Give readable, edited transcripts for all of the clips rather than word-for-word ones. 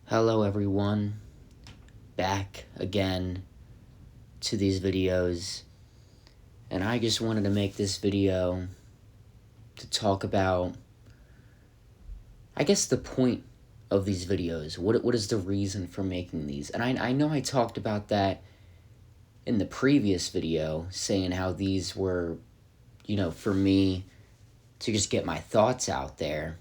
Hello everyone, back again to these videos, and I just wanted to make this video to talk about, I guess, the point of these videos. What is the reason for making these? And I know I talked about that in the previous video, saying how these were, for me to just get my thoughts out there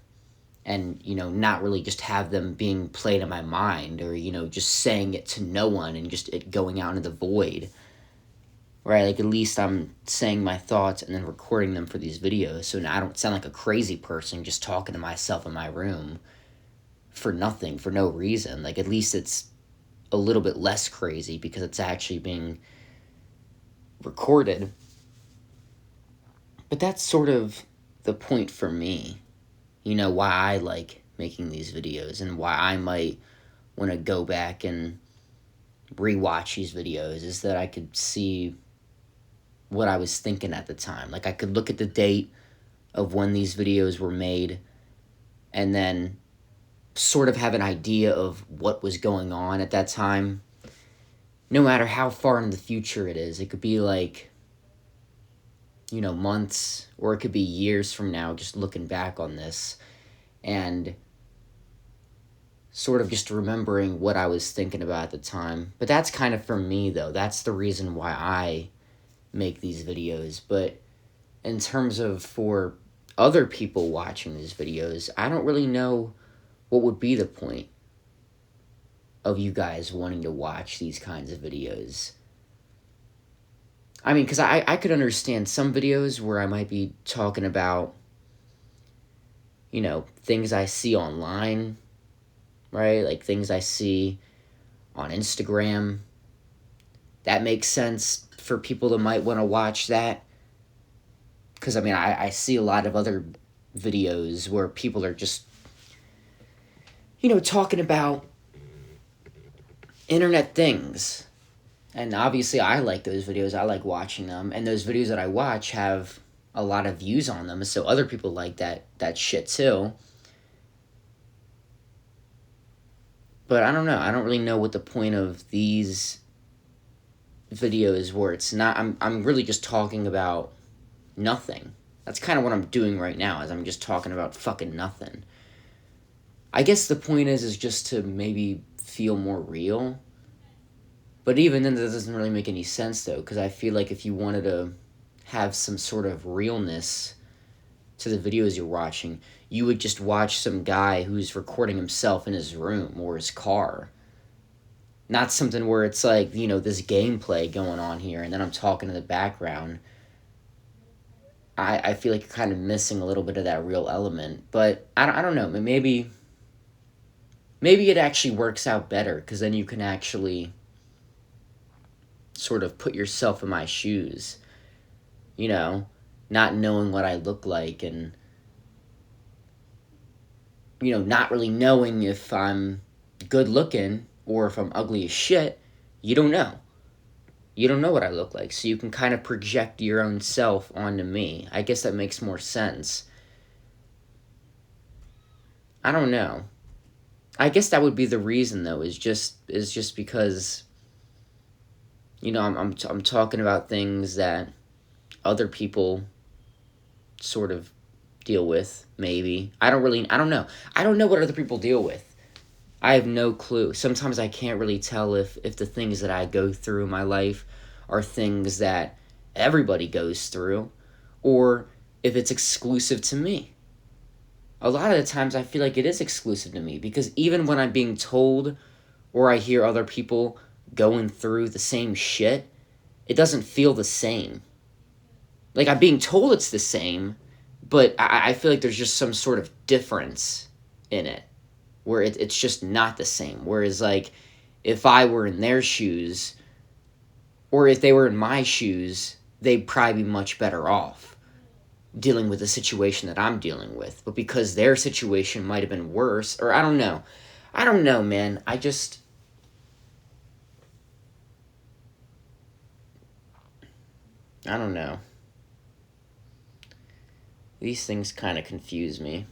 and, not really just have them being played in my mind or, just saying it to no one and just it going out into the void. Right, like at least I'm saying my thoughts and then recording them for these videos so now I don't sound like a crazy person just talking to myself in my room for nothing, for no reason. Like at least it's a little bit less crazy because it's actually being recorded. But that's sort of the point for me. Why I like making these videos and why I might want to go back and rewatch these videos is that I could see what I was thinking at the time. Like I could look at the date of when these videos were made and then sort of have an idea of what was going on at that time. No matter how far in the future it is, it could be like, months or it could be years from now, just looking back on this and sort of just remembering what I was thinking about at the time. But that's kind of for me, though. That's the reason why I make these videos. But in terms of for other people watching these videos, I don't really know what would be the point of you guys wanting to watch these kinds of videos. I mean, because I could understand some videos where I might be talking about, things I see online, right? Like things I see on Instagram. That makes sense for people that might want to watch that. Because, I mean, I see a lot of other videos where people are just, talking about internet things. And obviously, I like those videos. I like watching them. And those videos that I watch have a lot of views on them. So other people like that shit too. But I don't know. I don't really know what the point of these videos where it's not. I'm really just talking about nothing. That's kind of what I'm doing right now. Is I'm just talking about fucking nothing. I guess the point is just to maybe feel more real. But even then, that doesn't really make any sense, though, because I feel like if you wanted to have some sort of realness to the videos you're watching, you would just watch some guy who's recording himself in his room or his car. Not something where it's like, this gameplay going on here, and then I'm talking in the background. I feel like you're kind of missing a little bit of that real element. But I don't know. Maybe it actually works out better, because then you can actually sort of put yourself in my shoes, not knowing what I look like and, not really knowing if I'm good looking or if I'm ugly as shit. You don't know. You don't know what I look like, so you can kind of project your own self onto me. I guess that makes more sense. I don't know. I guess that would be the reason, though, is just because, I'm talking about things that other people sort of deal with, maybe. I don't know. I don't know what other people deal with. I have no clue. Sometimes I can't really tell if the things that I go through in my life are things that everybody goes through or if it's exclusive to me. A lot of the times I feel like it is exclusive to me because even when I'm being told or I hear other people going through the same shit, it doesn't feel the same. Like I'm being told it's the same, but I feel like there's just some sort of difference in it where it's just not the same. Whereas, like, if I were in their shoes or if they were in my shoes, they'd probably be much better off dealing with the situation that I'm dealing with. But because their situation might have been worse, or I don't know. I don't know, man. I don't know. These things kind of confuse me.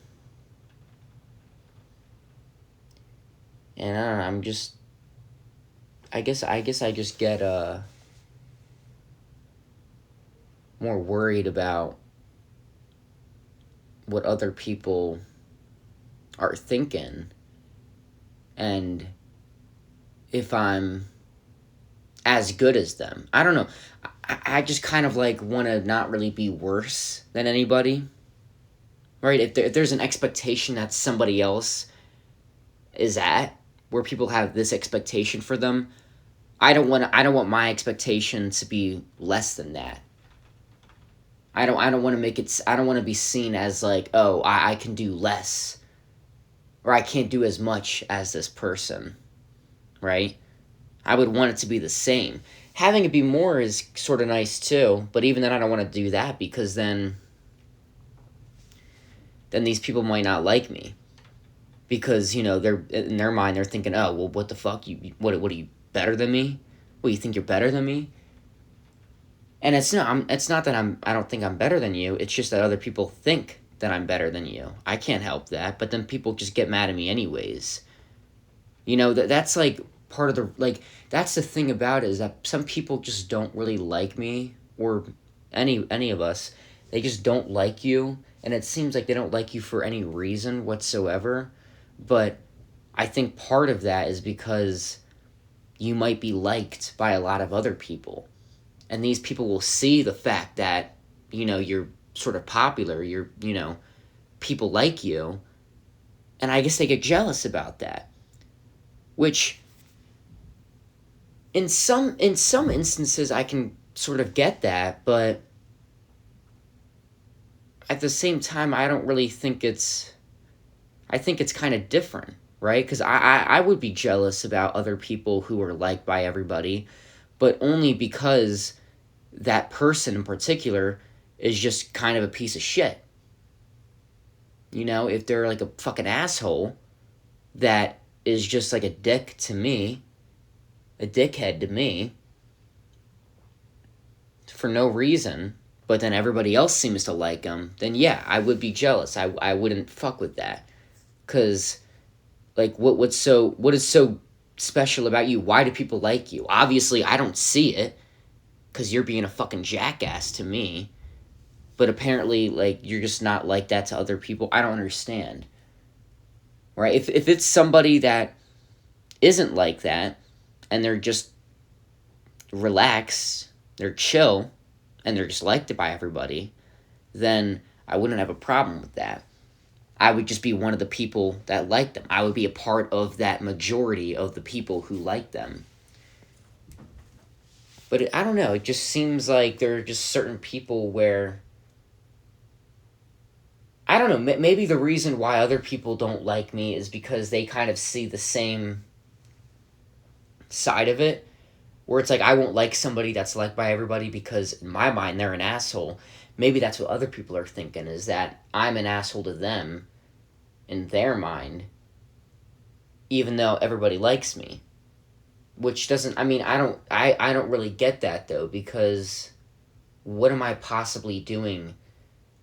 And I don't know, I guess I just get more worried about what other people are thinking, and if I'm as good as them. I don't know. I just kind of like want to not really be worse than anybody, right? If there's an expectation that somebody else is at, where people have this expectation for them, I don't want my expectation to be less than that. I don't want to make it. I don't want to be seen as like, oh, I can do less, or I can't do as much as this person, right? I would want it to be the same. Having it be more is sort of nice too, but even then, I don't want to do that, because then these people might not like me, because they're in their mind, they're thinking, oh well, what the fuck, what are you, better than me? What, you think you're better than me? And it's not that I don't think I'm better than you. It's just that other people think that I'm better than you. I can't help that, but then people just get mad at me anyways. That's like part of the, like, that's the thing about it, is that some people just don't really like me, or any of us. They just don't like you, and it seems like they don't like you for any reason whatsoever. But I think part of that is because you might be liked by a lot of other people, and these people will see the fact that you're sort of popular, people like you, and I guess they get jealous about that, which in some instances I can sort of get that, but at the same time I don't really think I think it's kind of different, right? Because I would be jealous about other people who are liked by everybody, but only because that person in particular is just kind of a piece of shit. If they're like a fucking asshole that is just like a dick to me, a dickhead to me, for no reason, but then everybody else seems to like him, then yeah, I would be jealous. I wouldn't fuck with that. Cause like what is so special about you? Why do people like you? Obviously I don't see it, cause you're being a fucking jackass to me. But apparently, like, you're just not like that to other people. I don't understand. Right? If it's somebody that isn't like that, and they're just relaxed, they're chill, and they're just liked by everybody, then I wouldn't have a problem with that. I would just be one of the people that like them. I would be a part of that majority of the people who like them. But I don't know. It just seems like there are just certain people where, I don't know. Maybe the reason why other people don't like me is because they kind of see the same side of it, where it's like I won't like somebody that's liked by everybody because in my mind they're an asshole. Maybe that's what other people are thinking, is that I'm an asshole to them in their mind, even though everybody likes me. Which doesn't, I mean, I don't really get that though, because what am I possibly doing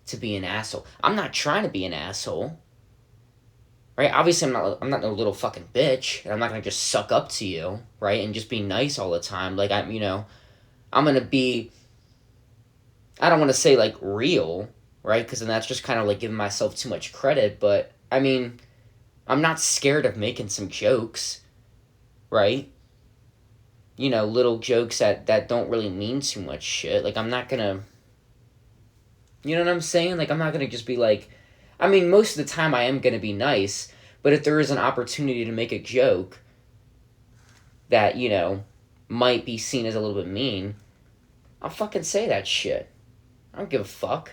to be an asshole? I'm not trying to be an asshole. Right? Obviously I'm not a little fucking bitch. I'm not going to just suck up to you, right? And just be nice all the time. Like I'm going to be, I don't want to say like real, right? Because then that's just kind of like giving myself too much credit. But I mean, I'm not scared of making some jokes, right? Little jokes that don't really mean too much shit. Like, I'm not gonna, you know what I'm saying? Like, I'm not gonna just be like, I mean, most of the time I am gonna be nice, but if there is an opportunity to make a joke that, might be seen as a little bit mean, I'll fucking say that shit. I don't give a fuck.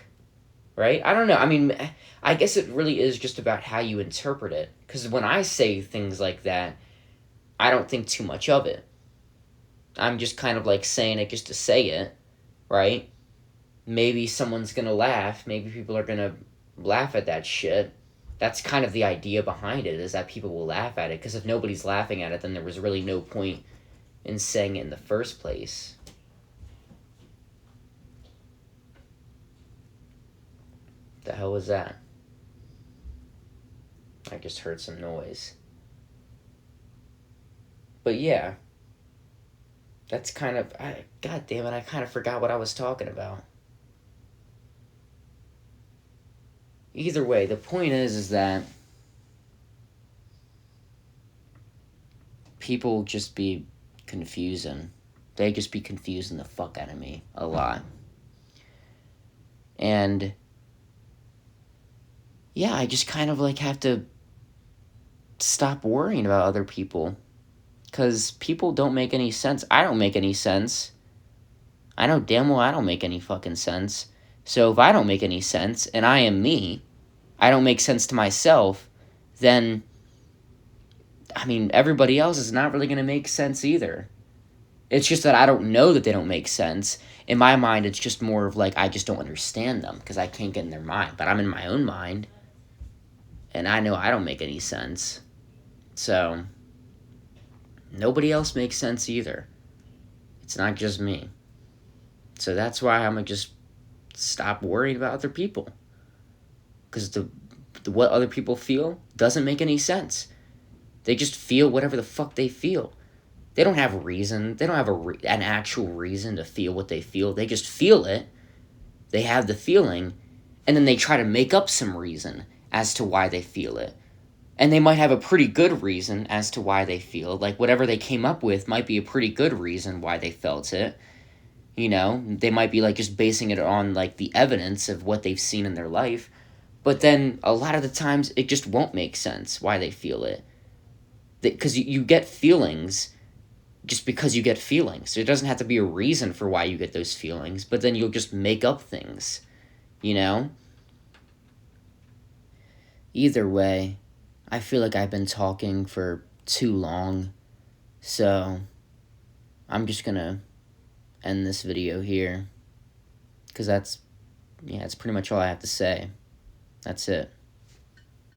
Right? I don't know. I mean, I guess it really is just about how you interpret it. Because when I say things like that, I don't think too much of it. I'm just kind of like saying it just to say it, right? Maybe someone's gonna laugh. Maybe people are gonna laugh at that shit. That's kind of the idea behind it, is that people will laugh at it. Because if nobody's laughing at it, then there was really no point in saying it in the first place. The hell was that? I just heard some noise. But yeah, that's kind of, God damn it, I kind of forgot what I was talking about. Either way, the point is that people just be confusing. They just be confusing the fuck out of me a lot. And yeah, I just kind of like have to stop worrying about other people. Because people don't make any sense. I don't make any sense. I know damn well I don't make any fucking sense. So if I don't make any sense and I am me, I don't make sense to myself, then, I mean, everybody else is not really going to make sense either. It's just that I don't know that they don't make sense. In my mind, it's just more of like I just don't understand them because I can't get in their mind. But I'm in my own mind, and I know I don't make any sense. So, nobody else makes sense either. It's not just me. So that's why I'm going to just stop worrying about other people. Because what other people feel doesn't make any sense. They just feel whatever the fuck they feel. They don't have a reason. They don't have an actual reason to feel what they feel. They just feel it. They have the feeling, and then they try to make up some reason as to why they feel it. And they might have a pretty good reason as to why they feel. Like, whatever they came up with might be a pretty good reason why they felt it. You know, they might be, like, just basing it on, like, the evidence of what they've seen in their life. But then, a lot of the times, it just won't make sense why they feel it. Because you get feelings just because you get feelings. There doesn't have to be a reason for why you get those feelings, but then you'll just make up things, you know? Either way, I feel like I've been talking for too long, so I'm just gonna end this video here, because that's pretty much all I have to say. That's it.